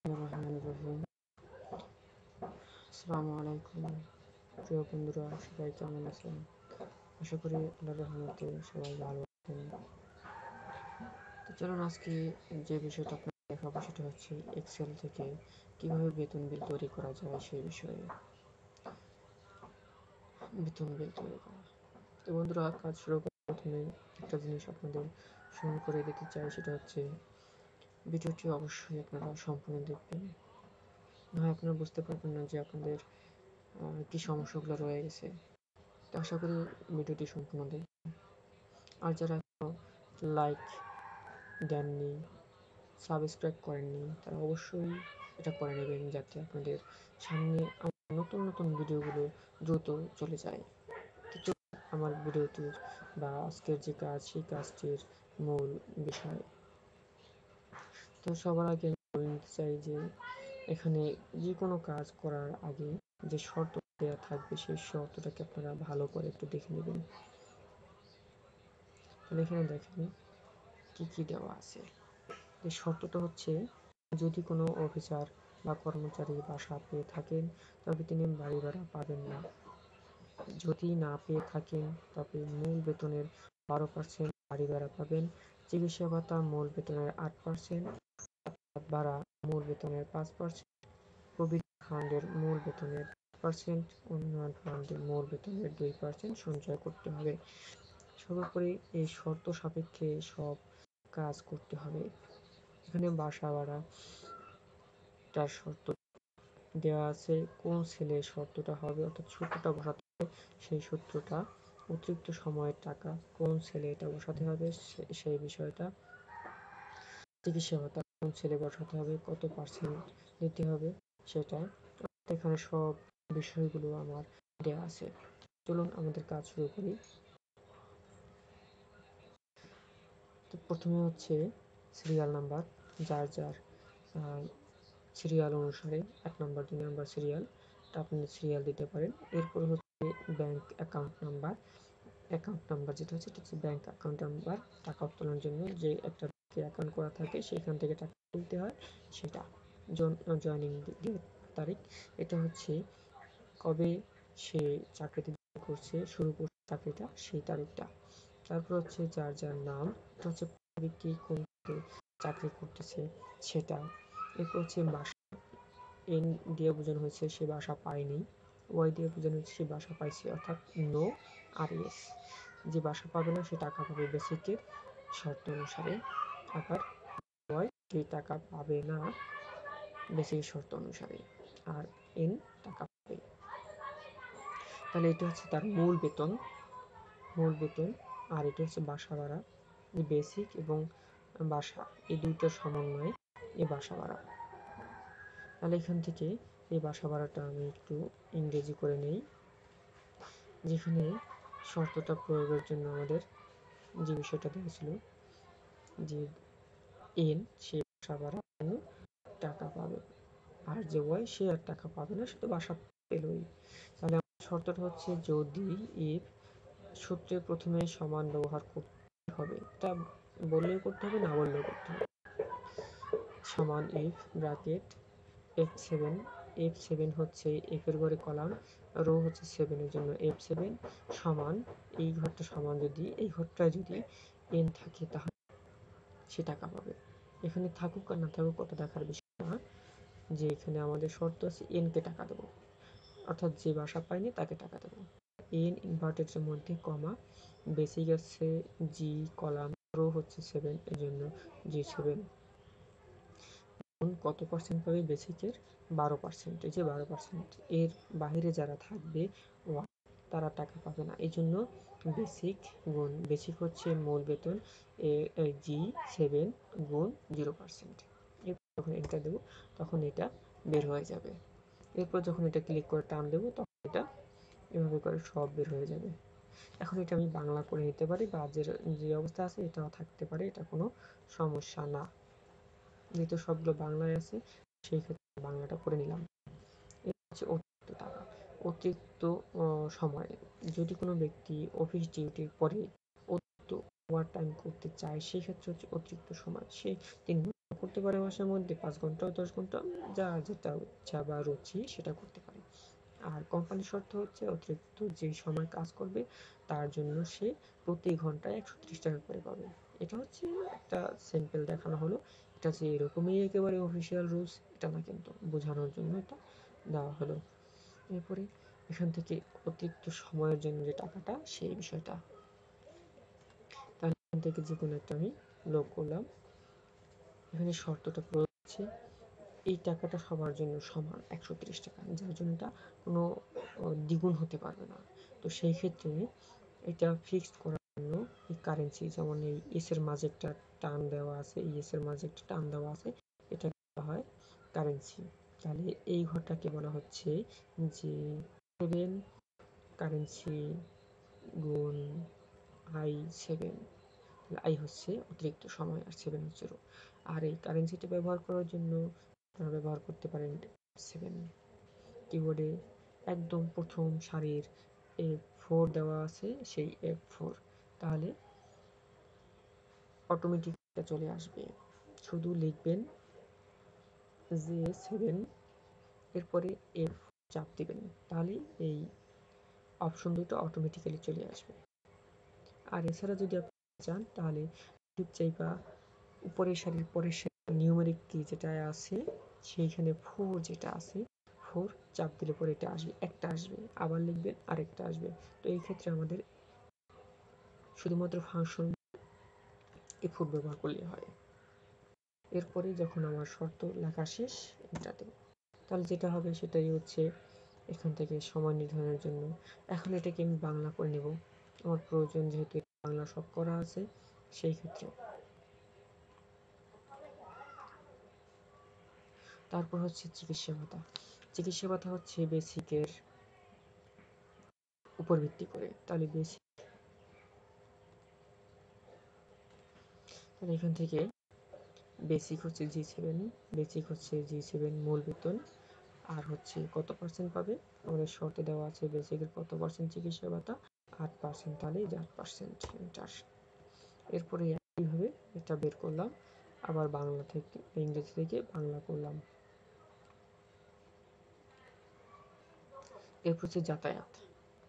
রহমানির আসসালামু আলাইকুম প্রিয় বন্ধুরা, সবাই কেমন আছেন? আশা করি আল্লাহর রহমতে সবাই ভালো আছেন। তো চলুন আজকে যে বিষয়টা আপনাকে দেখাবো সেটা হচ্ছে এক্সেল থেকে কিভাবে বেতন বিল তৈরি করা যায় সেই বিষয়ে। বেতন বিল তৈরি করা। তো বন্ধুরা, কাজ শুরু করার প্রথমে একটা জিনিস আপনাদের স্মরণ করে দিতে চাই, সেটা হচ্ছে ভিডিওটি অবশ্যই আপনারা সম্পূর্ণ দেখবেন। না হয় আপনারা বুঝতে পারবেন না যে আপনাদের কি সমস্যাগুলো রয়ে গেছে। তো আশা করি ভিডিওটি সম্পূর্ণ দেখবেন। আর যারা লাইক দেননি, সাবস্ক্রাইব করেননি, তারা অবশ্যই এটা করে নেবেন, যাতে আপনাদের সামনে নতুন নতুন ভিডিওগুলো দ্রুত চলে যায়। তো চলুন আমার ভিডিওটির বা আজকের যে কাজ সেই কাজটির মূল বিষয়। তো সবার আগে আমি বলে নিতে চাই যে এখানে যে কোনো কাজ করার আগে যে শর্ত দেওয়া থাকবে সেই শর্তটাকে আপনারা ভালো করে একটু দেখে নেবেন। তাহলে এখানে দেখেন কি কি দেওয়া আছে। এই শর্তটা হচ্ছে, যদি কোনো অফিসার বা কর্মচারী বাসা পেয়ে থাকেন তবে তিনি বাড়ি ভাড়া পাবেন না। যদি না পেয়ে থাকেন তবে মূল বেতনের 12% বাড়ি ভাড়া পাবেন। চিকিৎসা ভাতা মূল বেতনের 8%, ভাড়া মূল বেতনের 5%, প্রভিডেন্ট ফান্ডের মূল বেতনের 5%, উন্নয়ন ফান্ডের মূল বেতনের 2% সঞ্চয় করতে হবে। সর্বোপরি এই শর্ত সাপেক্ষে সব কাজ করতে হবে। এখানে বাসা ভাড়া তার শর্ত দেওয়া আছে, কোন সেলে শর্তটা হবে, অর্থাৎ সূত্রটা বসাতে হবে। সেই সূত্রটা, অতিরিক্ত সময়ের টাকা কোন সেলে এটা বসাতে হবে সেই বিষয়টা, চিকিৎসা ভাতা কোন সেলে বসাতে হবে, কত পার্সেন্ট দিতে হবে সেটা। এখানে সব বিষয়গুলো আমার দেওয়া আছে। চলুন আমাদের কাজ শুরু করি। তো প্রথমে হচ্ছে সিরিয়াল নাম্বার, যার যার সিরিয়াল অনুসারে 1 নম্বর 2 নম্বর সিরিয়াল আপনি সিরিয়াল দিতে পারেন। এরপর হচ্ছে bank account number. Account number যেটা হচ্ছে, এটা হচ্ছে ব্যাংক অ্যাকাউন্ট নাম্বার। টাকা উত্তোলনের জন্য যে একটা অ্যাকাউন্ট করা থাকে সেখান থেকে টাকা তুলতে হয় সেটা। জয়েনিং ডেট, তারিখ, এটা হচ্ছে কবে সে চাকরিতে করছে, শুরু করছে চাকরিটা, সেই তারিখটা। তারপর হচ্ছে যার যার নাম, এটা হচ্ছে ব্যক্তি কোন চাকরি করতেছে সেটা। এরপর হচ্ছে বাসা, এন দিয়ে বোঝানো হয়েছে সে বাসা পায়নি, ওয়াই দিয়ে বোঝানো হচ্ছে সে বাসা পাইছে, অর্থাৎ নো আর এস। যে বাসা পাবে না সে টাকা পাবে বেসিকের শর্ত অনুসারে, আবার ওয়াই যে টাকা পাবে না বেসিকের শর্ত অনুসারে, আর এন টাকা পাবে। তাহলে এটা হচ্ছে তার মূল বেতন, আর এটা হচ্ছে বাসা ভাড়া, যে বেসিক এবং বাসা এই দুইটার সমন্বয়ে এই বাসা ভাড়া। তাহলে এখান থেকে এই বাসা ভাড়াটা আমি একটু ইংরেজি করে নেই। যেখানে শর্তটা প্রয়োগের জন্য আমাদের যে বিষয়টা দিয়েছিল যে এন সে বাসা ভাড়া টাকা পাবে, আর যে ওয়াই সে আর টাকা পাবে না, সে তো বাসা পেলই। তাহলে শর্তটা হচ্ছে, যদি ইফ সূত্রে প্রথমে সমান ব্যবহার করতে হবে, এটা বললেও করতে হবে, না বললেও করতে হবে। সমান ইফ ব্র্যাকেট F7, F7 হচ্ছে F এর ঘরে কলাম, রো হচ্ছে 7 এর জন্য F7 সমান, এই ঘরটা সমান যদি এই ঘরটায় যদি n থাকে তাহলে সে টাকা পাবে। এখানে থাকুক আর না থাকুক ওটা দেখার বিষয় না, যে এখানে আমাদের শর্ত আছে n কে টাকা দেবো, অর্থাৎ যে বাসা পায়নি তাকে টাকা দেবো। n ইনভার্টেডের মধ্যে কমা, বেসিক আছে জি, কলাম রো হচ্ছে 7 এর জন্য G7, কত পার্সেন্ট পাবে বেসিকের 12%, এই যে 12%, এর বাহিরে যারা থাকবে তারা টাকা পাবে না। এই জন্য বেসিক গুণ, বেসিক হচ্ছে মূল বেতন G7 গুণ 0%। এরপর যখন এন্টার দেবো তখন এটা বের হয়ে যাবে। এরপর যখন এটা ক্লিক করে টান দেবো তখন এটা এভাবে করে সব বের হয়ে যাবে। এখন এটা আমি বাংলা করে নিতে পারি, বা যে অবস্থা আছে এটাও থাকতে পারে, এটা কোনো সমস্যা না। যেহেতু সবগুলো বাংলায় আছে সেই ক্ষেত্রে বাংলাটা করে নিলাম। এটা হচ্ছে অতিরিক্ত টাকা, অতিরিক্ত সময়। যদি কোনো ব্যক্তি অফিস ডিউটির পরে অতিরিক্ত ওভার টাইম করতে চায়, সেই ক্ষেত্রে হচ্ছে অতিরিক্ত সময়, সে 3 ঘন্টা করতে পারে মাসের মধ্যে 5 ঘন্টা 10 ঘন্টা, যার যেটা ইচ্ছা বা রুচি সেটা করতে পারে। আর কোম্পানির শর্ত হচ্ছে অতিরিক্ত যে সময় কাজ করবে তার জন্য সে প্রতি ঘন্টায় 130 টাকা করে পাবে। এটা হচ্ছে একটা সিম্পল দেখানো হলো। এটা যে এরকমই একেবারে অফিসিয়াল রুলস এটা না, কিন্তু বোঝানোর জন্য এটা দেওয়া হলো। এরপরে এখান থেকে অতিরিক্ত সময়ের জন্য যে টাকাটা সেই বিষয়টা, তাহলে এখান থেকে যে কোনো একটা আমি লক করলাম। এখানে শর্তটা প্রয়োগ হচ্ছে এই টাকাটা সবার জন্য সমান 130 টাকা, যার জন্য এটা কোনো দ্বিগুণ হতে পারবে না। তো সেই ক্ষেত্রে এটা ফিক্সড করার জন্য এই কারেন্সি, যেমন এই এস এর মাঝে একটা টান দেওয়া আছে, এই এস এর মাঝে একটা টান দেওয়া আছে, এটা বলা হয় কারেন্সি। তাহলে এই ঘরটাকে বলা হচ্ছে যে 7 কারেন্সি গুণ i7। আই হচ্ছে অতিরিক্ত সময় আর 7 হচ্ছে রো। আর এই কারেন্সিটা ব্যবহার করার জন্য আপনারা ব্যবহার করতে পারেন 7 কিবোর্ডে একদম প্রথম সারির F4 দেওয়া আছে, সেই F4, তাহলে অটোমেটিক চলে আসবে। শুধু লিখবেন যে 7, এরপরে F চাপ দিবেন, তাহলে এই অপশন দুটো অটোমেটিক্যালি চলে আসবে। আর এছাড়া যদি আপনি চান তাহলে চাইবা উপরের সারির পরের সারির নিউমেরিক কি যেটা আছে সেইখানে 4 যেটা আছে 4 চাপ দিলে পরে এটা আসবে, একটা আসবে, আবার লিখবেন আরেকটা আসবে। তো এই ক্ষেত্রে আমাদের শুধুমাত্র ফাংশন F4 ব্যবহার করলে হয়। এরপরে যখন আমার শর্ত লেখা শেষ এন্টার দেব, তাহলে যেটা হবে সেটাই হচ্ছে এখান থেকে সময় নির্ধারণের জন্য। এখন এটাকে আমি বাংলা করে নেব, আমার প্রয়োজন যেহেতু বাংলা সব করা আছে সেই ক্ষেত্রে। তারপর হচ্ছে চিকিৎসা ভাতা। চিকিৎসা ভাতা হচ্ছে বেসিকের উপর ভিত্তি করে, তাহলে বেসিক, তাহলে এখান থেকে বেসিক হচ্ছে G7, বেসিক হচ্ছে G7 মূল বেতন, আর হচ্ছে কত পার্সেন্ট পাবে আমাদের শর্তে দেওয়া আছে বেসিকের কত পার্সেন্ট চিকিৎসা ভাতা, 8%, তাহলে 8% এন্টার। এরপরে এইভাবে এটা বের করলাম, আবার বাংলা থেকে ইংরেজি থেকে বাংলা করলাম। এরপর হচ্ছে যাতায়াত,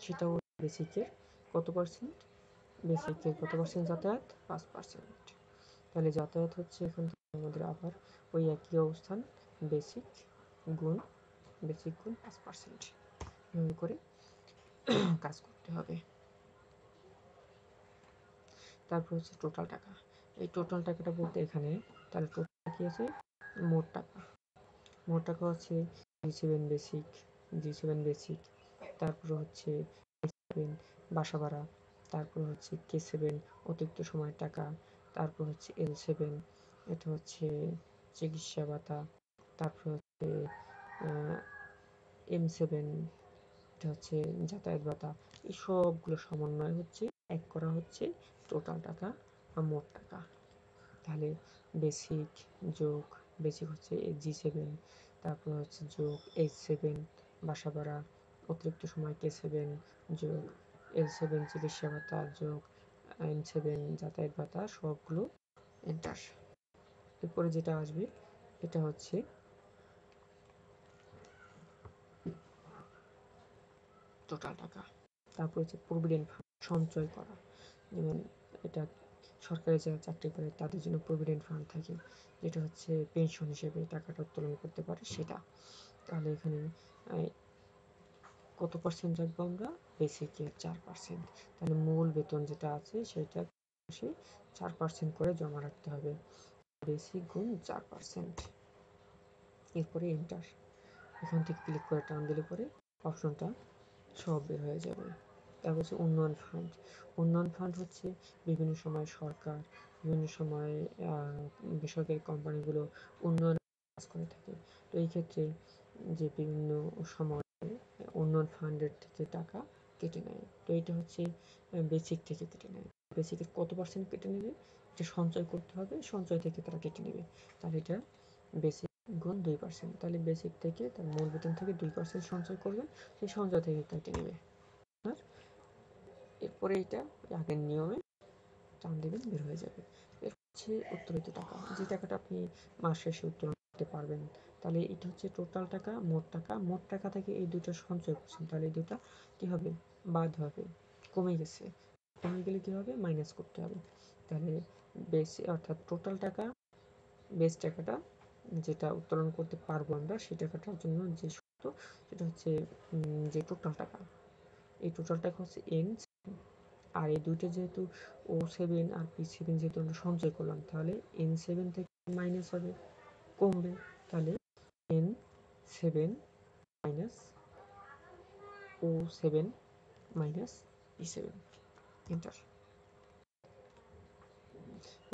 সেটাও বেসিকের কত পার্সেন্ট, বেসিকের কত পার্সেন্ট যাতায়াত, 5%। তাহলে যাতায়াত হচ্ছে এখান থেকে আমাদের আবার ওই একই অবস্থান, বেসিক গুণ 5%, এভাবে করে কাজ করতে হবে। তারপর হচ্ছে টোটাল টাকা। এই টোটাল টাকাটা বলতে এখানে তাহলে টোটাল কি আছে, মোট টাকা। মোট টাকা হচ্ছে G7 বেসিক, G7 বেসিক, তারপর হচ্ছে K7 বাসা ভাড়া, তারপর হচ্ছে K7 অতিরিক্ত সময়ের টাকা, তারপর হচ্ছে L7 এটা হচ্ছে চিকিৎসা ভাতা, তারপর হচ্ছে M7 এটা হচ্ছে যাতায়াত ভাতা। এই সবগুলো সমন্বয় হচ্ছে এক করা হচ্ছে টোটাল টাকা বা মোট টাকা। তাহলে বেসিক যোগ বেসিক হচ্ছে G7, তারপর হচ্ছে যোগ H7 বাসা ভাড়া, অতিরিক্ত সময় K7 যোগ L7 চিকিৎসা ভাতা যোগ M7 যাতায়াত ভাতা, সবগুলো এন্টার। এরপরে যেটা আসবে এটা হচ্ছে টোটাল টাকা। তারপর হচ্ছে প্রভিডেন্ট ফান্ড, সঞ্চয় করা, যেমন এটা সরকারি যারা চাকরি করে তাদের জন্য প্রভিডেন্ট ফান্ড থাকে, যেটা হচ্ছে পেনশন হিসেবে টাকাটা উত্তোলন করতে পারে সেটা। তাহলে এখানে কত পার্সেন্ট রাখবো আমরা, বেসিকের 4%, তাহলে মূল বেতন যেটা আছে সেটা 4% করে জমা রাখতে হবে, বেসিক গুণ 4%। এরপরে এন্টার, এখান থেকে ক্লিক করে টান দিলে পরে অপশনটা সব বের হয়ে যাবে। তারপর হচ্ছে উন্নয়ন ফান্ড। উন্নয়ন ফান্ড হচ্ছে বিভিন্ন সময় সরকার, বিভিন্ন সময় বেসরকারি কোম্পানিগুলো উন্নয়ন কাজ করে থাকে। তো এই ক্ষেত্রে যে বিভিন্ন সময় উন্নয়ন ফান্ডের থেকে টাকা কেটে নেয়, তো এটা হচ্ছে বেসিক থেকে কেটে নেয়। বেসিকের কত পার্সেন্ট কেটে নেবে, এটা সঞ্চয় করতে হবে, সঞ্চয় থেকে তারা কেটে নেবে, তাহলে এটা বেসিক গুণ 2%, তাহলে বেসিক থেকে তার মূল বেতন থেকে 2% সঞ্চয় করবেন, সেই সঞ্চয় থেকে কেটে নেবে। এরপরে এটা আগের নিয়মে টান দেবেন, বের হয়ে যাবে। হচ্ছে উত্তোলিত টাকা, যে টাকাটা আপনি মাস শেষে উত্তোলন করতে পারবেন। তাহলে এটা হচ্ছে টোটাল টাকা, মোট টাকা থেকে এই দুটো সঞ্চয় করছেন, তাহলে এই দুটা কি হবে, বাদ হবে, কমে গেছে। কমে গেলে কি হবে, মাইনাস করতে হবে। তাহলে বেস অর্থাৎ টোটাল টাকা, বেস টাকাটা যেটা উত্তোলন করতে পারবো আমরা, সেই টাকাটার জন্য যে শর্ত, সেটা হচ্ছে যে টোটাল টাকা, এই টোটাল টাকা হচ্ছে এন। আর এই দুইটা যেহেতু O7 আর P7 যেহেতু আমরা সঞ্চয় করলাম, তাহলে N7 থেকে মাইনাস হবে, কমবে। তাহলে N7 minus O7 minus P7, enter.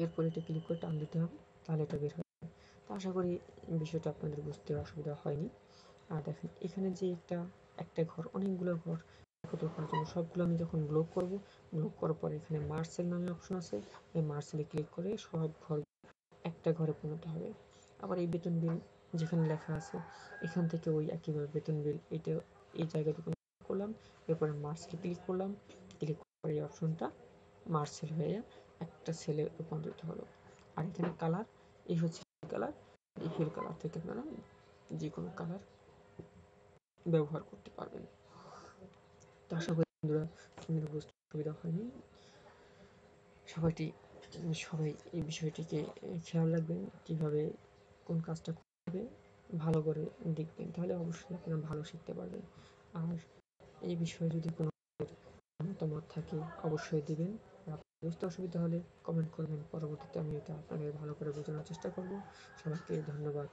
এরপর এটা ক্লিক করে টান দিতে হবে, তাহলে এটা বের হবে। তো আশা করি বিষয়টা আপনাদের বুঝতে অসুবিধা হয়নি। আর দেখেন এখানে যে একটা ঘর, অনেকগুলো ঘর একত্র করার জন্য সবগুলো আমি যখন গ্লোব করব, গ্লোব করার পরে এখানে মার্সেল নামে অপশন আছে, এই মার্সেলে ক্লিক করে সব ঘর একটা ঘরে পরিণত হবে। আবার এই বেতন বিল যেখানে লেখা আছে, এখান থেকে ওই একইভাবে বেতন বিল এটা এই জায়গাটুকু করলাম, এরপরে মার্সেলে ক্লিক করলাম, ক্লিক করে এই অপশনটা মার্সেল হয়ে একটা সেলে রূপান্তরিত হলো। আর এখানে কালার, এই হচ্ছে কালার, এই ফিল কালার থেকে আপনারা যে কোনো কালার ব্যবহার করতে পারবেন। তো আশা করি বন্ধুরা আপনাদের বুঝতে অসুবিধা হয়নি। সবাই এই বিষয়টিকে খেয়াল রাখবেন, কিভাবে কোন কাজটা করবে ভালো করে দেখবেন, তাহলে অবশ্যই আপনারা ভালো শিখতে পারবেন। আর এই বিষয়ে যদি কোনো মতামত থাকে অবশ্যই দিবেন। আর বুঝতে অসুবিধা হলে কমেন্ট করবেন, পরবর্তীতে আমি এটা আপনাদের ভালো করে বোঝানোর চেষ্টা করব। সবাইকে ধন্যবাদ।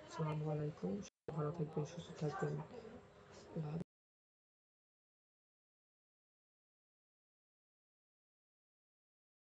আসসালামু আলাইকুম। ভালো থাকবেন, সুস্থ থাকবেন।